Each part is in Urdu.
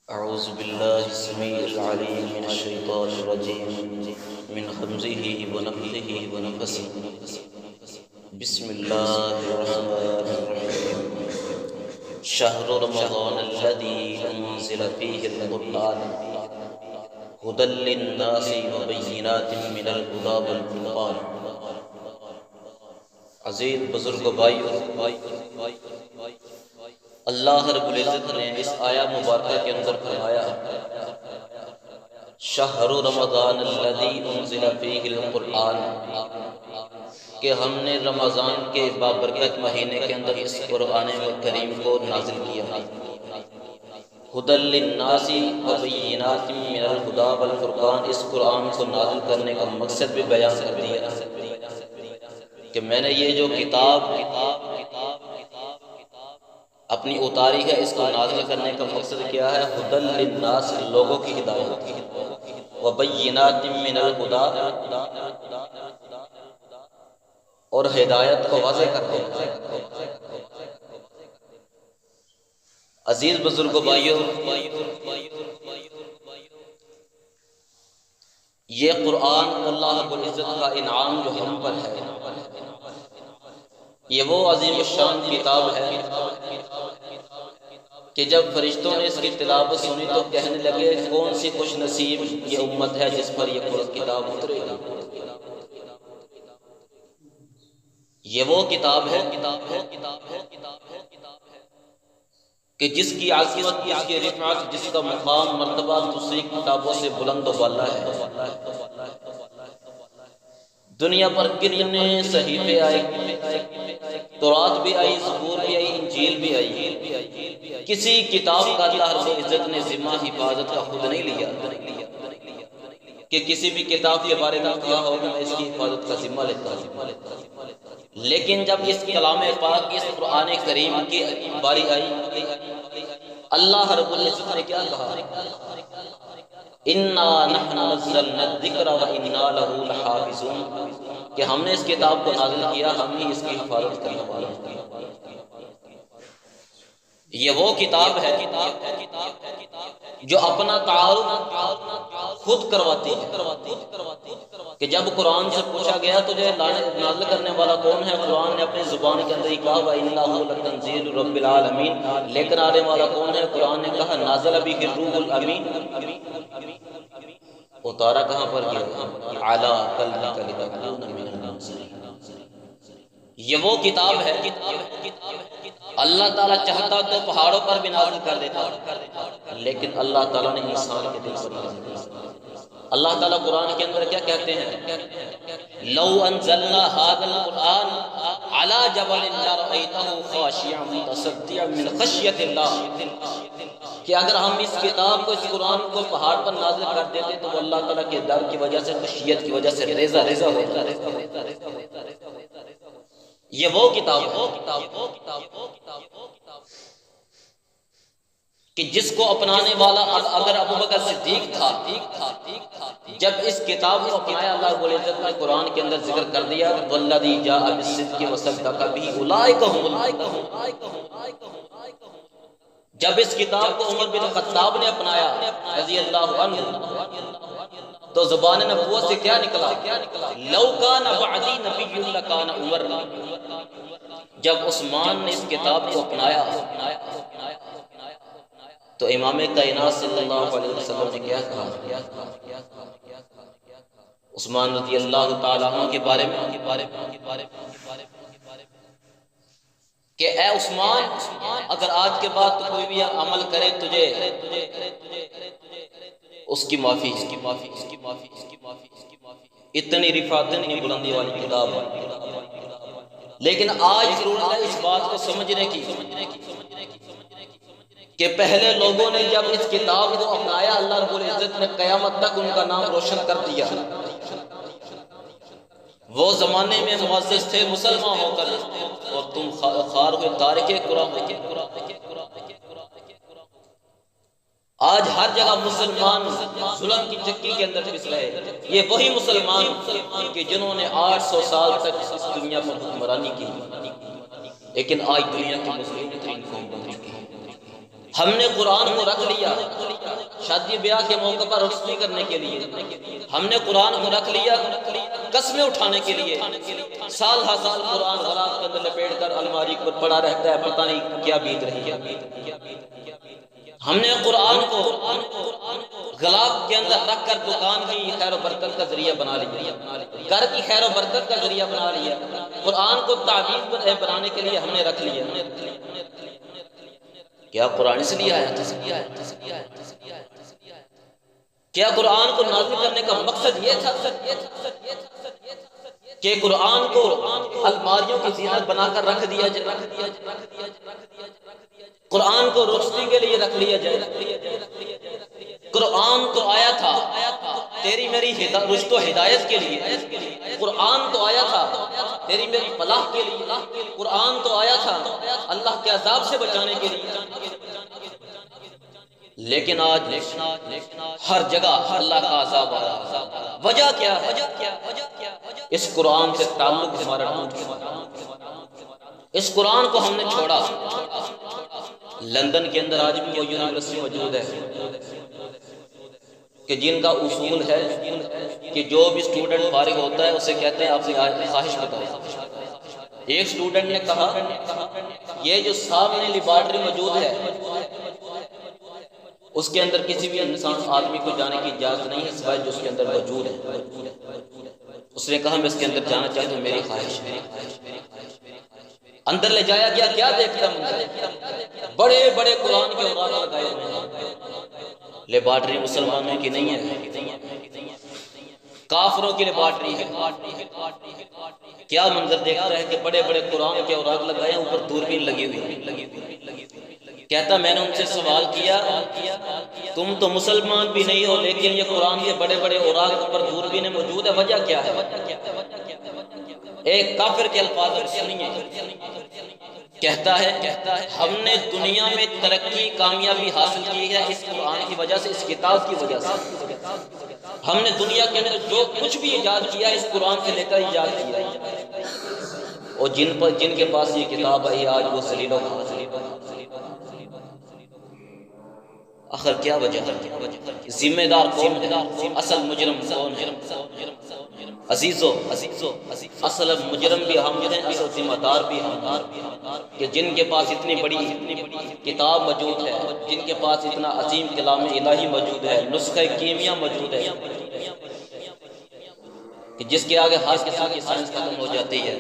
أعوذ بالله السميع العليم من الشيطان الرجيم من همزه ونفثه ونفثه بسم الله الرحمن الرحيم شهر رمضان الذي أنزل فيه القرآن هدى للناس وبينات من الهدى والفرقان۔ عزیز بزرگ و بھائیو، اللہ رب العزت نے اس آیہ مبارکہ کے اندر فرمایا شہر رمضان الذی انزل فیہ القرآن، کہ ہم نے رمضان کے بابرکت مہینے کے اندر اس قرآن کریم کو نازل کیا ہے۔ ھدی للناس وبینات من الھدی والفرقان، اس قرآن کو نازل کرنے کا مقصد بھی بیان کر دیا کہ میں نے یہ جو کتاب اپنی اتاری ہے، اس کو نازل کرنے کا مقصد کیا ہے؟ ھدی للناس، لوگوں کی ہدایت، وبینات من الھدی، اور ہدایت کو واضح کر دیا۔ عزیز بزرگو بھائیو، یہ قرآن اللہ رب العزت کا انعام جو ہم پر ہے، یہ وہ عظیم الشان کتاب ہے کہ جب فرشتوں نے اس کی تلاوت سنی تو کہنے لگے کون سی خوش نصیب یہ امت ہے جس پر یہ کتاب اترے گی۔ یہ وہ کتاب ہے کہ جس کی عظمت، جس کی رفعت، جس کا مقام مرتبہ دوسری کتابوں سے بلند و بالا ہے۔ دنیا پر کتنے صحیفے آئے، تورات بھی آئی، زبور بھی آئی، انجیل بھی آئی، کسی کتاب کا اللہ رب العزت نے ذمہ حفاظت کا خود نہیں لیا کہ کسی بھی کتاب کے بارے میں کہا ہو کہ میں اس کی حفاظت کا ذمہ لیتا ہوں۔ لیکن جب اس کلام پاک، اس قرآن کریم کی باری آئی، اللہ رب العزت نے کیا کہا؟ اِنَّا نَحْنُ نَزَّلْنَا الذِّكْرَ وَإِنَّا لَهُ لَحَافِظُونَ، کہ ہم نے اس کتاب کو نازل کیا، ہم ہی اس کی حفاظت کرنے والے ہیں۔ یہ وہ کتاب ہے جو اپنا تعارف خود کرواتی ہے کہ جب قرآن سے پوچھا گیا تجھے نازل کرنے والا کون ہے، قرآن نے اپنی زبان کے اندر ہی کہا وَإِنَّهُ لَتَنزِيلُ رَبِّ الْعَالَمِينَ، لیکن آنے والا کون ہے؟ قرآن نے کہا نازل بِهِ الروح الامین، اتارا کہاں پر گیا؟ عَلَىٰ قَلْبِكَ لِتَكُونَ مِنَ الْمُنذِرِينَ۔ یہ وہ کتاب ہے، اللہ تعالیٰ چاہتا تو پہاڑوں پر بھی نازل کر دیتا، لیکن اللہ تعالیٰ نے انسان کے دل پر نازل کیا۔ اللہ تعالیٰ قرآن کے اندر کیا کہتے ہیں؟ لَوْ أَنزَلْنَا هَذَا الْقُرْآنَ عَلَىٰ جَبَلٍ لَرَأَيْتَهُ خَاشِعًا مُتَصَدِّعًا مِنْ خَشْيَةِ اللَّهِ، کہ اگر ہم اس کتاب کو، اس قرآن کو پہاڑ پر نازل کر دیتے تو وہ اللہ تعالیٰ کے ڈر کی وجہ سے، خشیت کی وجہ سے ریزہ ریزہ ہوتا ہے۔ یہ وہ کتاب ہے کہ جس کو اپنانے والا اگر ابوبکر صدیق تھا، جب اس کتاب کو اپنایا، اللہ رب العزت نے قرآن کے اندر ذکر کر دیا والذی جاء بالصدق وصدق بہ اولئک هم۔ جب اس کتاب کو عمر بن خطاب نے اپنایا رضی اللہ عنہ تو زبان نبوت سے کیا نکلا؟ لو کان بعدی نبی لکان عمر۔ جب عثمان نے اس کتاب کو اپنایا تو امام کائنات صلی اللہ علیہ وسلم نے کیا کہا عثمان رضی اللہ تعالیٰ عنہ کے بارے میں کہ اے عثمان، اگر آج کے بعد تو کوئی بھی عمل کرے تجھے اس کی معافی۔ اتنی رفعت، اتنی بلندی والی کتاب ہے، لیکن آج ضرورت ہے اس بات کو سمجھنے کی کہ پہلے لوگوں نے جب اس کتاب کو اپنایا، اللہ رب العزت نے قیامت تک ان کا نام روشن کر دیا۔ وہ زمانے میں معزز تھے مسلمان ہو کر، اور تم خار ہوئے تارک قرآن۔ آج ہر جگہ مسلمان ظلم کی چکی کے اندر پھنس رہے۔ یہ وہی مسلمان کہ جنہوں نے 800 سال تک اس دنیا پر حکمرانی کی، لیکن آج دنیا کی مظلوم ترین قوم بن چکی ہے۔ ہم نے قرآن کو رکھ لیا شادی بیاہ کے موقع پر رخصتی کرنے کے لیے، ہم نے قرآن کو رکھ لیا قسمیں اٹھانے کے لیے، سال ہر سال قرآن غلاف کے اندر لپیٹ کر الماری پر پڑا رہتا ہے، پتہ نہیں کیا بیت رہی ہے۔ ہم نے قرآن کو غلاف کے اندر رکھ کر دکان کی خیر و برکت کا ذریعہ بنا لیا، گھر کی خیر و برکت کا ذریعہ بنا لیا، قرآن کو تعویذ بنانے کے لیے ہم نے رکھ لیا۔ کیا قرآن اس لیے آیا تھا؟ کیا قرآن کو نازل کرنے کا مقصد یہ تھا کہ قرآن کو الماریوں کی زینت بنا کر رکھ دیا جائے، قرآن کو رخصتی کے لیے رکھ لیا جائے؟ قرآن تو آیا تھا تیری میری رشد و ہدایت کے لیے، قرآن تو آیا تھا تیری میری فلاح کے لیے، قرآن تو آیا تھا اللہ کے عذاب سے بچانے کے لیے، لیکن آج ہر جگہ اللہ کا عذاب آ رہا ہے۔ وجہ کیا ہے؟ اس قرآن سے تعلق ہمارا ٹوٹ گیا، اس قرآن کو ہم نے چھوڑا۔ لندن کے اندر آج بھی وہ یونیورسٹی موجود ہے کہ جن کا اصول ہے کہ جو بھی اسٹوڈنٹ فارغ ہوتا ہے اسے کہتے ہیں آپ سے خواہش بتاؤ۔ ایک اسٹوڈنٹ نے کہا یہ جو سامنے لیبارٹری موجود ہے اس کے اندر کسی بھی انسان آدمی کو جانے کی اجازت نہیں ہے سوائے جو اس کے اندر موجود ہے۔ اس نے کہا میں اس کے اندر جانا چاہتا ہوں، میری خواہش ہے۔ اندر لے جایا گیا، کیا دیکھتا منظر، بڑے بڑے قرآن کے اوراق لگائے ہوئے ہیں۔ لیبارٹری مسلمانوں کی نہیں ہے، کافروں کی لیبارٹری ہے۔ کیا منظر دیکھتا ہے کہ بڑے بڑے قرآن کے اوراق لگائے ہیں، اوپر دوربین لگی ہوئی۔ کہتا میں نے ان سے سوال کیا تم تو مسلمان بھی نہیں ہو لیکن یہ قرآن کے بڑے بڑے اوراق پر دوربینیں موجود ہے، وجہ کیا ہے؟ ایک کافر کے الفاظ سنیے، کہتا ہے ہم نے دنیا میں ترقی کامیابی حاصل کی ہے اس قرآن کی وجہ سے، اس کتاب کی وجہ سے۔ ہم نے دنیا کے اندر جو کچھ بھی ایجاد کیا اس قرآن سے لے کر ایجاد کیا ہے، اور جن کے پاس یہ کتاب آئی آج وہ ذلیل و خوار۔ آخر کیا وجہ ہے؟ ذمہ دار کون ہے؟ اصل مجرم کون ہے؟ عزیزو اصل مجرم بھی ہم ہیں، اصل ذمہ دار بھی ہم، کہ جن کے پاس اتنی بڑی کتاب موجود ہے، جن کے پاس اتنا عظیم کلام الہی موجود ہے، نسخہ کیمیا موجود ہے، کہ جس کے آگے ہر قسم کی سائنس ختم ہو جاتی ہے۔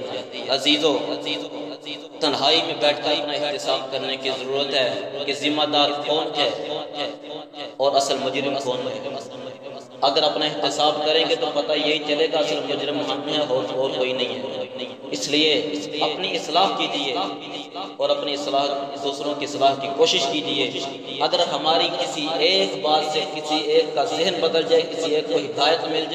عزیزو تنہائی میں بیٹھ کر اپنا احتساب کرنے کی ضرورت ہے کہ ذمہ دار کون ہے اور اصل مجرم کون ہے۔ اگر اپنا احتساب کریں گے تو پتہ یہی چلے گا اصل مجرم ہم ہیں اور کوئی نہیں ہے۔ اس لیے اپنی اصلاح کیجیے اور اپنی اصلاح دوسروں کی اصلاح کی کوشش کیجیے۔ اگر ہماری کسی ایک بات سے کسی ایک کا ذہن بدل جائے، کسی ایک کو ہدایت مل جائے،